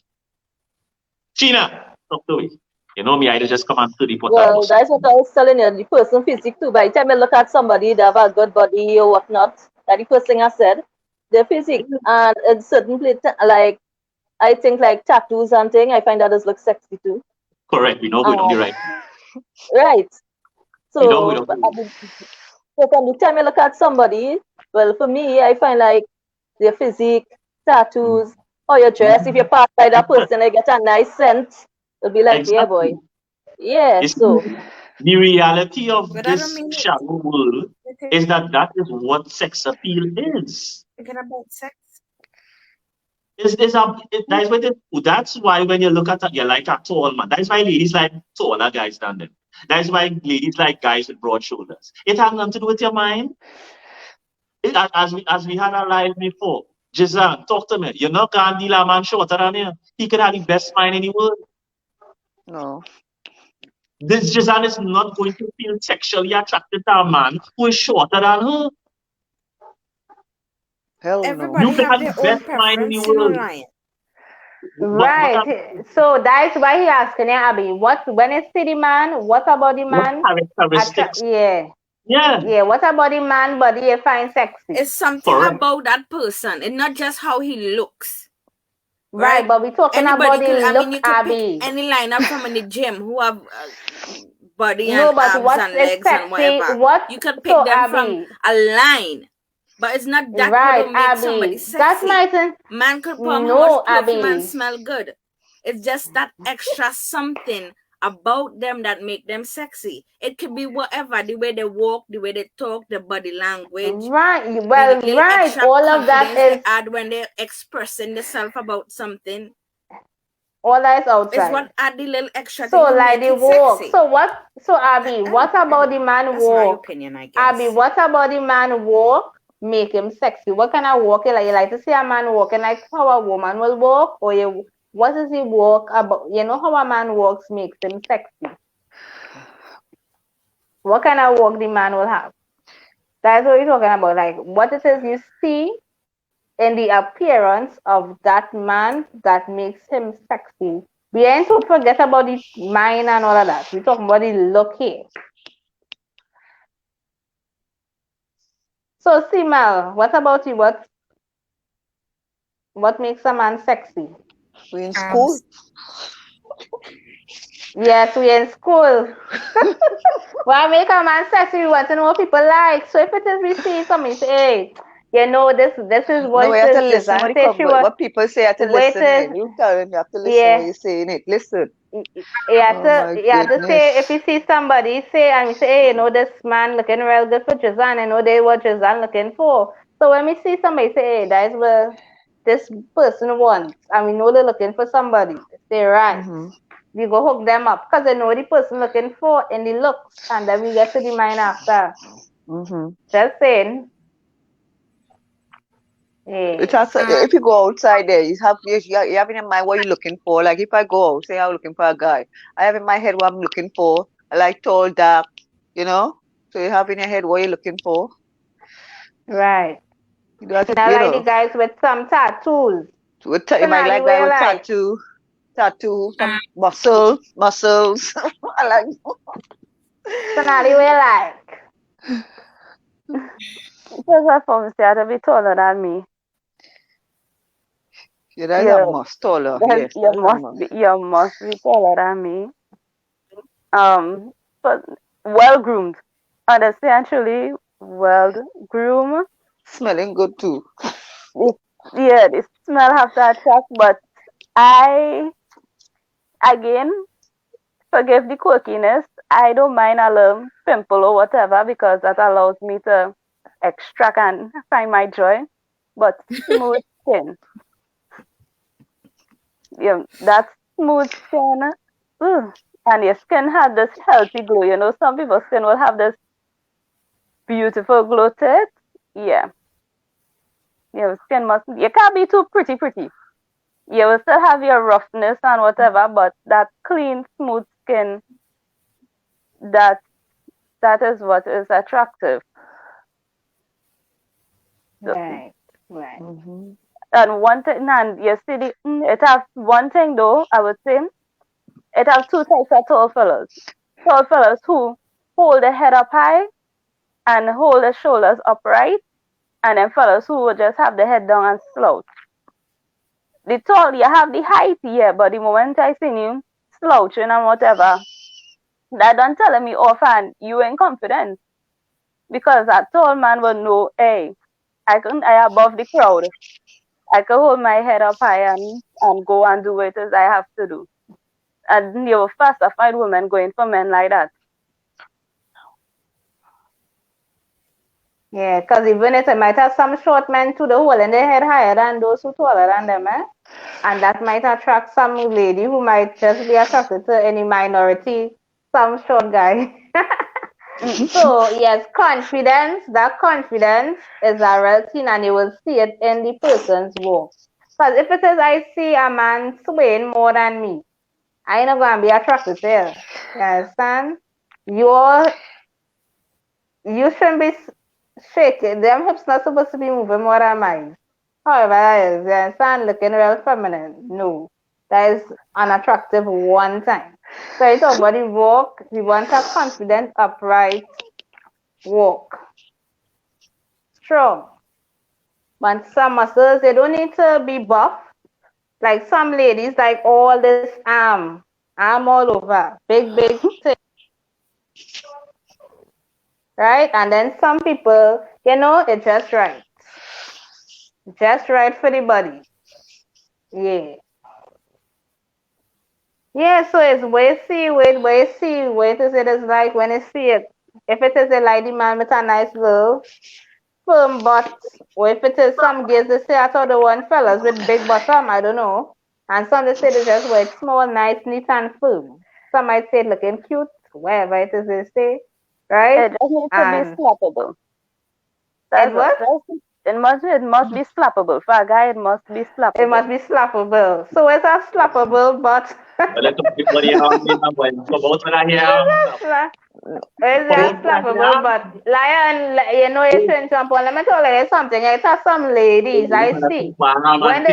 Sheena, talk to me. You know me, I just come and study for Well, that's what I was telling you. The person physique too. By the time you look at somebody that have a good body or whatnot, that the first thing I said, their physique. And in certain places, like I think like tattoos and thing, I find that does look sexy too. Correct. We know we don't be right. Right. We don't. So from the time you look at somebody, well, for me, I find like their physique, tattoos, or your dress. If you pass by that person, I get a nice scent. It'll be like, yeah, boy. Yeah, so. The reality of this shallow world is that is what sex appeal is. Thinking about sex. That's why when you look at you like a tall man. That's why ladies like taller guys than them. That's why ladies like guys with broad shoulders. It has nothing to do with your mind. As we had a live before, Jizan, talk to me. You're not gonna deal a man shorter than you. He could have the best mind in the world. No. This Jizan is not going to feel sexually attracted to a man who is shorter than her. Hell Everybody You can have have their the own best mind in the preference, you know, world. Lion. Right. So that's why he asking you, Abby, when it's see the man, what about the man? What characteristics? Yeah, what about the man body you find sexy? It's something about that person. It's not just how he looks. Right, but we're talking about the look, you could Abby. pick any lineup from in the gym who have body No, and but abs what's and legs sexy? and whatever. What? You can pick So, them Abby, from a line. But it's not that Right, would make somebody Abby. That sexy. mightn't. Man could put how No, much perfume and Abby. smell good. It's just that extra something about them that make them sexy. It could be whatever, the way they walk, the way they talk, the body language, Right. the Well, little right. extra All of that confidence they is add when they're expressing themselves about something. all that is It's outside. what add the little extra So thing to like make the it walk. sexy. So what? So Abby, what about the man That's my walk? opinion, I guess. Abby, what about the man walk make him sexy? What kind of walk you like? You like to see a man walking like how a woman will walk, or you? What is he walk about? You know how a man walks makes him sexy. What kind of walk the man will have? That's what we're talking about. Like what it is you see in the appearance of that man that makes him sexy. We ain't to forget about the mind and all of that. We're talking about the look here. So, Simal, what about you? What makes a man sexy? We in school. Yes, we in school. What make a man sexy? We want to know what people like. So if it is we see something, say, hey, you know this is what No, we it have to is. listen And what, say she was what people say. You have to wait listen. You tell them you have to listen yeah. what you're saying. It listen. You have to say if you see somebody say and we say, hey, you know this man looking real good for Jazan, I know they what Jazan looking for. So when we see somebody say, hey, that's what this person wants, and we know they're looking for somebody, say right. We go hook them up because they know the person looking for in the looks, and then we get to the mind after. Just saying. It has if you go outside there, you have in your mind what you're looking for. Like if I go out, say I'm looking for a guy, I have in my head what I'm looking for. I like tall, dark, you know. So you have in your head what you're looking for. Right. You have to, I you like know. the guys with some tattoos. You might like guy with tattoo, some muscles. I like. Sonali, what you like? First and foremost, you have to be taller than me. Yeah, that is a must. Taller, yes. You must be taller than me. But well groomed. Honestly and truly, well groomed. Smelling good too. Yeah, the smell have to attract, but I again forgive the quirkiness. I don't mind a little pimple or whatever because that allows me to extract and find my joy. But smooth skin. Yeah, that smooth skin. And your skin had this healthy glow. You know, some people's skin will have this beautiful glow to it. Yeah. Your skin you can't be too pretty. You will still have your roughness and whatever, but that clean, smooth skin, that is what is attractive. Right. And one thing, and you see, it has one thing though, I would say, it has two types of tall fellas. Tall fellas who hold the head up high and hold the shoulders upright, and then fellas who will just have the head down and slouch. The tall, you have the height here, but the moment I see you slouching and whatever, that don't tell me offhand you ain't confident. Because a tall man will know, hey, I above the crowd. I can hold my head up high and go and do what it is I have to do. And you will faster find women going for men like that. Yeah, because even if they might have some short men to the hole in their head higher than those who taller than them, and that might attract some lady who might just be attracted to any minority, some short guy. So yes, confidence. That confidence is a real thing, and you will see it in the person's walk. Because if it is, I see a man swaying more than me, I ain't not gonna be attracted to him. You understand? You shouldn't be shaking. Them hips not supposed to be moving more than mine. However, that is, you understand? Looking real feminine. No, that is unattractive one time. So you talk about the walk. We want a confident, upright walk. Strong. But some muscles, they don't need to be buff. Like some ladies, like all this arm all over. Big thing. right? And then some people, it's just right. Just right for the body. Yeah. Yeah, so it's where you see weight is it is like when you see it. If it is a lady man with a nice little firm butt, or if it is some girls they say I thought the one fellas with big bottom, I don't know. And some they say they just wear it small, nice, neat and firm. Some might say it looking cute, whatever it is they say. Right? It just needs to be And slappable. it That's what? all. It must be slappable. For a guy, it must be It must slappable. be slappable. So it's a slappable butt. Well, let everybody have me now. When come out when I hear It's come just out when I flappable, but lion, you shouldn't jump on. Let me tell you something. It has some ladies I see when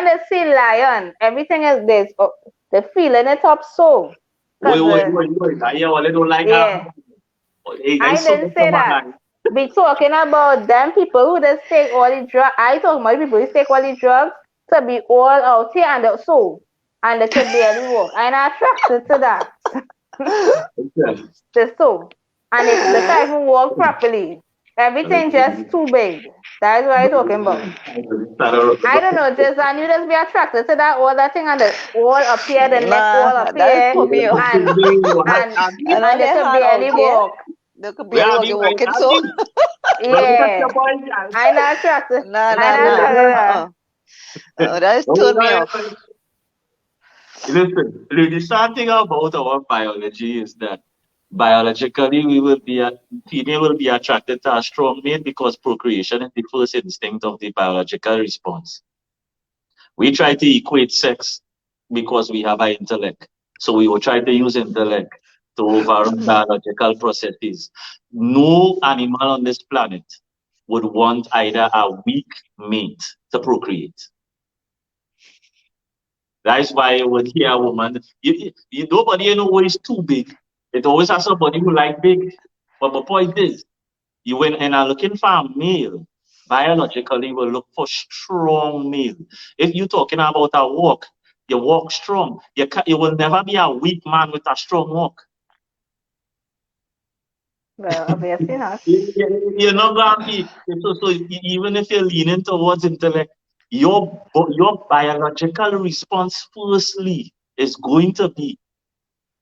they see lion, everything is this. Oh, they feeling it up so. Oi, Cause oi, oi, oi. I hear all they don't like yeah, Hey, I guys, so didn't much say come on that. now. Be talking about them people who just take all the drugs. I talk about people who take all the drugs to be all out here and so and they can barely walk. I'm attracted to that. Okay. The so. And they can't even walk properly. Everything just too big. That's what I'm talking about. I don't know, just and you just be attracted to that all that thing and the all up here, the neck all Nah, up that is here, for me. and and And all and they their could hand out barely here. walk. They could Where barely are walk. we You right walking now? so. Look at Yeah. your boy, guys. I'm not attracted. Nah, I'm nah, not nah. attracted to that. That is turn me off. Listen, the sad thing about our biology is that biologically female will be attracted to a strong mate because procreation is the first instinct of the biological response. We try to equate sex because we have an intellect. So we will try to use intellect to overrun biological processes. No animal on this planet would want either a weak mate to procreate. That's why when hear a woman, nobody know is too big. It always has somebody who like big. But the point is, you when and are looking for a male, biologically will look for strong male. If you're talking about a walk, you walk strong. You will never be a weak man with a strong walk. Well, obviously not. You're not gonna be so even if you're leaning towards intellect, your biological response firstly is going to be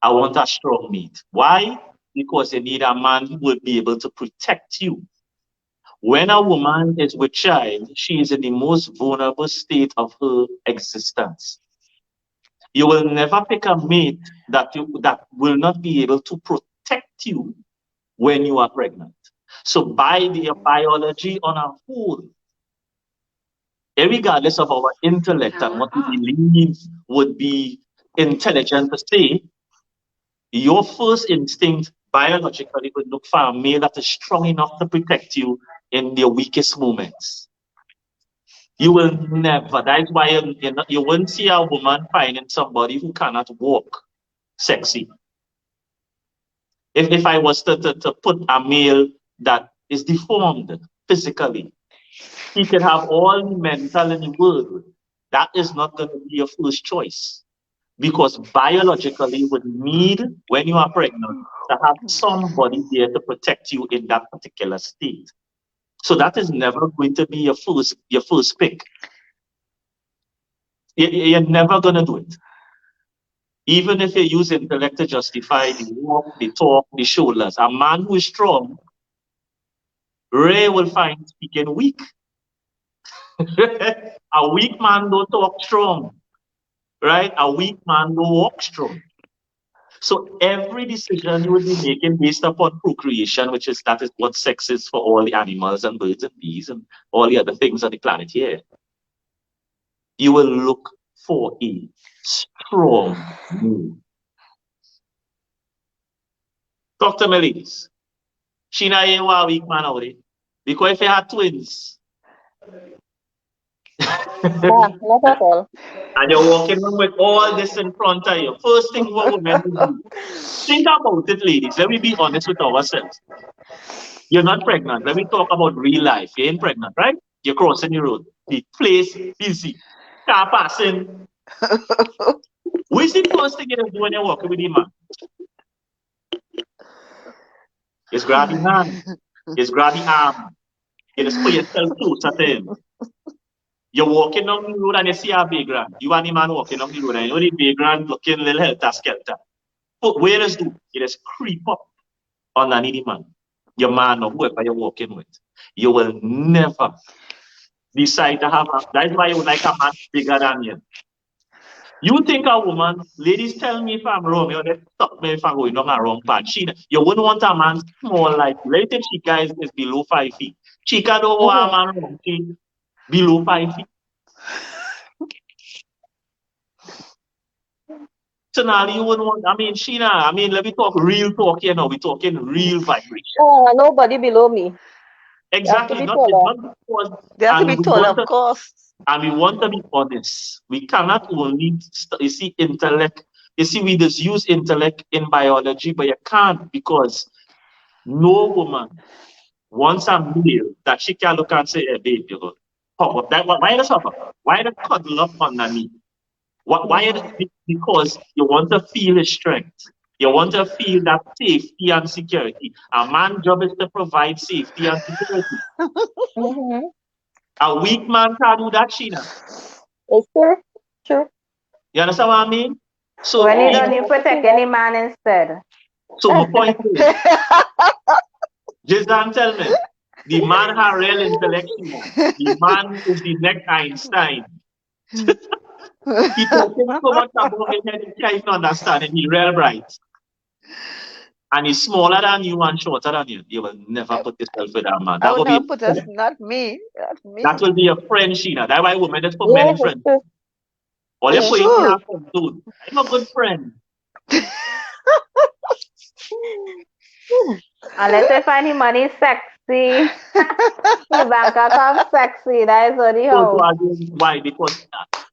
I want a strong mate. Why? Because you need a man who will be able to protect you. When a woman is with child, she is in the most vulnerable state of her existence. You will never pick a mate that will not be able to protect you when you are pregnant. So by the biology on a whole, regardless of our intellect and what we believe would be intelligent to say, your first instinct biologically would look for a male that is strong enough to protect you in your weakest moments. You will never. That's why you won't see a woman finding somebody who cannot walk sexy. If I was to put a male that is deformed physically, he can have all the mental in the world. That is not going to be your first choice. Because biologically, you would need, when you are pregnant, to have somebody there to protect you in that particular state. So that is never going to be your first pick. You're never going to do it. Even if you use intellect to justify the walk, the talk, the shoulders, a man who is strong, Ray will find speaking weak. A weak man don't talk strong, right? A weak man don't walk strong. So every decision you will be making based upon procreation, that is what sex is for all the animals and birds and bees and all the other things on the planet here. You will look for a strong male. Talk to me, ladies. Sheena ain't a weak man already. Because if you had twins, Not at all. and you're walking around with all this in front of you, first thing what women do, think about it, ladies. Let me be honest with ourselves. You're not pregnant. Let me talk about real life. You ain't pregnant, right? You're crossing the road. The place busy. Car passing. What's the first thing you do when you're walking with the man? It's grab the hand. It's grab the arm. You just put yourself closer to him. You're walking down the road and you see a vagrant. You and the man walking down the road and you know the vagrant looking a little helter-skelter. But where does do? You just creep up underneath the man. Your man or whoever you're walking with. You will never decide to have a... That's why you would like a man bigger than you. You think a woman, ladies tell me if I'm wrong, you know, they stop me if I'm going on a wrong path. You wouldn't want a man small like you. Let's say Chica is below 5 feet. Chica don't want a man wrong feet below 5 feet. So now you wouldn't want, I mean, Sheena, I mean, let me talk real talk here now. We're talking real vibration. Nobody below me. Exactly. They have to be taller. They have to be tall, of course. And we want to be honest. We cannot only, you see, intellect. You see, we just use intellect in biology, but you can't because no woman wants a male that she can look and say, hey, babe, you go, pop up. Why the suffer? Why the cuddle up underneath? Why? Because you want to feel his strength. You want to feel that safety and security. A man's job is to provide safety and security. A weak man can't do that, Sheena. It's true. You understand what I mean? So when you don't, you protect any man instead. So my point is, just don't tell me, the man has real intellect. The man is the next Einstein. He talking so much about him and he can't even understand it. He's real bright. And he's smaller than you and shorter than you. You will never put yourself with that man. That I would will not be put us, not me. Not me. that will be a friend, Sheena. That's why women just put men in friends. Or they put you in a friend too. I'm a good friend. Unless they find him money sexy. The bank account sexy. That is only how. Why? Because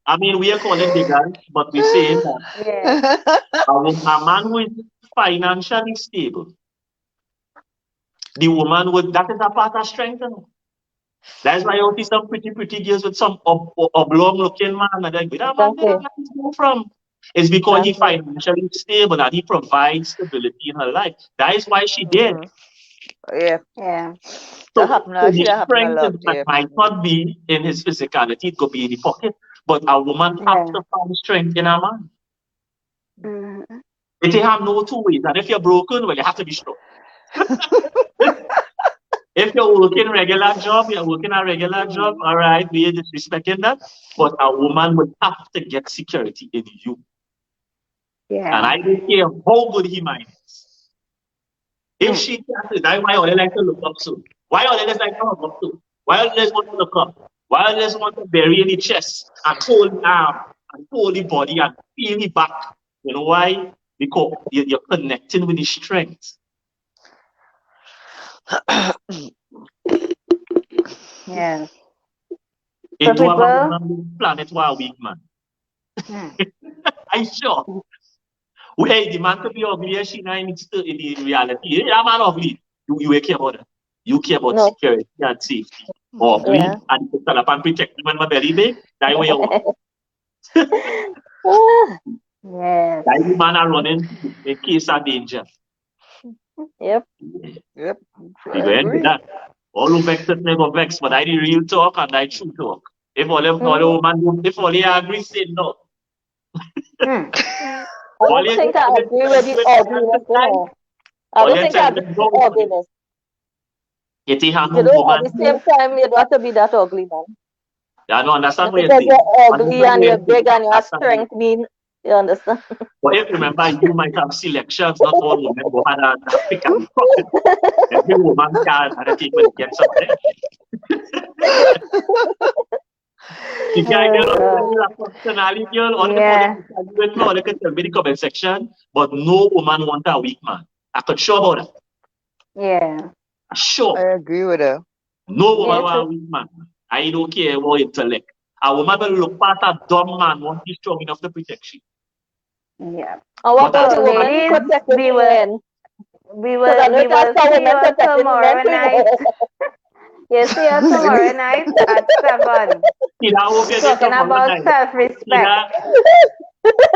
I mean we are calling the guy, but we say that a man who is financially stable, the woman would, that is a part of strength. That's why you see some pretty girls with some oblong looking man and like, where that man come from? It's because he's financially stable and he provides stability in her life. That is why she did. Yeah. So, that the strength might not be in his physicality, it could be in the pocket. But a woman has to find strength in a man. If you have no two ways, and if you're broken, well, you have to be strong. If you're working a regular job, all right, we are disrespecting that. But a woman would have to get security in you. Yeah. And I don't care how good he might is. If she can't, that's why I like to look up to. Why I like to look up to? Why I just want to look up? Why I just want to bury in the chest and hold the arm and hold the body and feel the back? You know why? Because you're connecting with the strength. Yeah. It do have a woman planet where a weak man. I'm sure. Wait, the man to be ugly, she not in the reality. Yeah, man ugly. You care about that. You care about security and safety. Ugly and you tell up and protect him when my belly big. That's where you want. Yes. That the man are running in case of danger. Yep. You end that. All who vex it never vex, but I the real talk and I true talk. If all them woman, if all they agree, say no. I don't think I agree with the ugliness. I don't think I agree with the ugliness. You know, at the same time, you don't have to be that ugly, man. Yeah, I don't understand what you're saying. Because you're ugly and you're big and your strength mean, you understand? But if you remember, you might have selections, not all women go had a pick and pocket. Every woman can and people get something. The guy girl, personality girl, all the can tell me the comment section, but no woman wants a weak man. I could show about that. Yeah. Sure. I agree with her. No woman wants a weak man. I don't care about intellect. A woman will look past a dumb man once he's strong enough to protect you. Yeah. And what about the woman who protects the men? We will see you tomorrow night. You see us tomorrow night at 7. Talking about self-respect.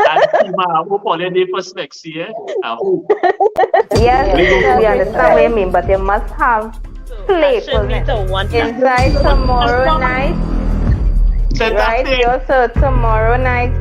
That's my hope holiday for Spexy, I hope. Yes, Yeah. we understand what you mean, but you must have playfulness. Inside tomorrow night, Said that right? thing. You also tomorrow night